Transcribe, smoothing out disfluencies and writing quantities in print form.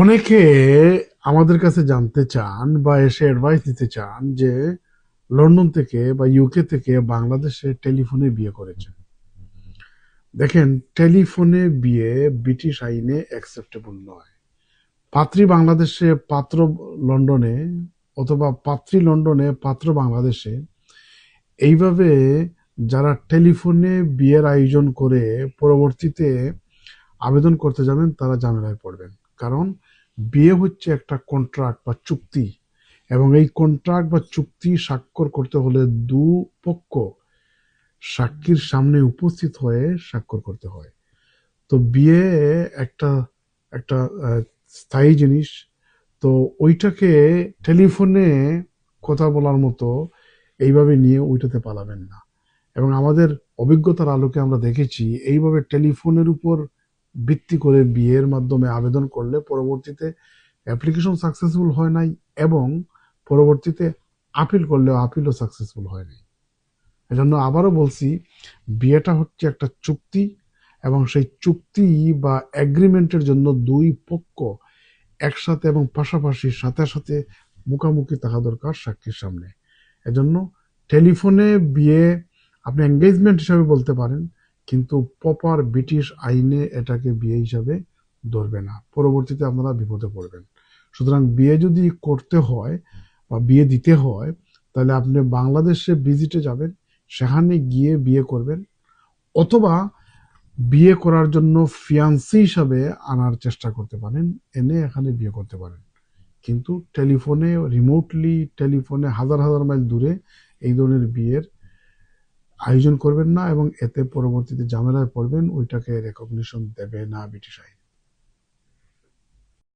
অনেকে আমাদের কাছে জানতে চান বা এসে অ্যাডভাইস দিতে চান যে লন্ডন থেকে বা ইউকে থেকে বাংলাদেশে টেলিফোনে বিয়ে করেছে। দেখেন, টেলিফোনে বিয়ে ব্রিটিশ আইনে অ্যাকসেপ্টেবল নয়। পাত্রী বাংলাদেশে, পাত্র লন্ডনে, অথবা পাত্রী লন্ডনে, পাত্র বাংলাদেশে, এইভাবে যারা টেলিফোনে বিয়ের আয়োজন করে পরবর্তীতে আবেদন করতে যাবেন তারা ঝামেলায় পড়বেন। কারণ বিয়ে হচ্ছে একটা কন্ট্রাক্ট বা চুক্তি, এবং এই কন্ট্রাক্ট বা চুক্তি স্বাক্ষর করতে হলে দুপক্ষ সাক্ষীর সামনে উপস্থিত হয়ে স্বাক্ষর করতে হয়। তো বিয়ে একটা একটা স্থায়ী জিনিস। তো ওইটাকে টেলিফোনে কথা বলার মতো এইভাবে নিয়ে ওইটাতে পালাবেন না। এবং আমাদের অভিজ্ঞতার আলোকে আমরা দেখেছি, এইভাবে টেলিফোনের উপর ভিত্তি করে বিয়ের মাধ্যমে আবেদন করলে পরবর্তীতে অ্যাপ্লিকেশন সাকসেসফুল হয় নাই, এবং পরবর্তীতে আপিল করলেও আপিলও সাকসেসফুল হয় নাই। এজন্য আবারও বলছি, বিয়েটা হচ্ছে একটা চুক্তি, এবং সেই চুক্তি বা এগ্রিমেন্টের জন্য দুই পক্ষ একসাথে এবং পাশাপাশি সাথে সাথে মুখামুখি থাকা দরকার সাক্ষীর সামনে। এজন্য টেলিফোনে বিয়ে আপনি এঙ্গেজমেন্ট হিসাবে বলতে পারেন, কিন্তু প্রপার ব্রিটিশ আইনে এটাকে বিয়ে হিসাবে ধরবে না। পরবর্তীতে আপনারা বিপদে পড়বেন। সুতরাং বিয়ে যদি করতে হয় বা বিয়ে দিতে হয়, তাহলে আপনি বাংলাদেশে ভিজিটে যাবেন, সেখানে গিয়ে বিয়ে করবেন, অথবা বিয়ে করার জন্য ফিয়ান্সি হিসাবে আনার চেষ্টা করতে পারেন, এনে এখানে বিয়ে করতে পারেন। কিন্তু টেলিফোনে, রিমোটলি টেলিফোনে হাজার হাজার মাইল দূরে এই ধরনের বিয়ের আয়োজন করবেন না, এবং এতে পরবর্তীতে ঝামেলায় পড়বেন। ওইটাকে রেকগনিশন দেবে না ব্রিটিশ আইন।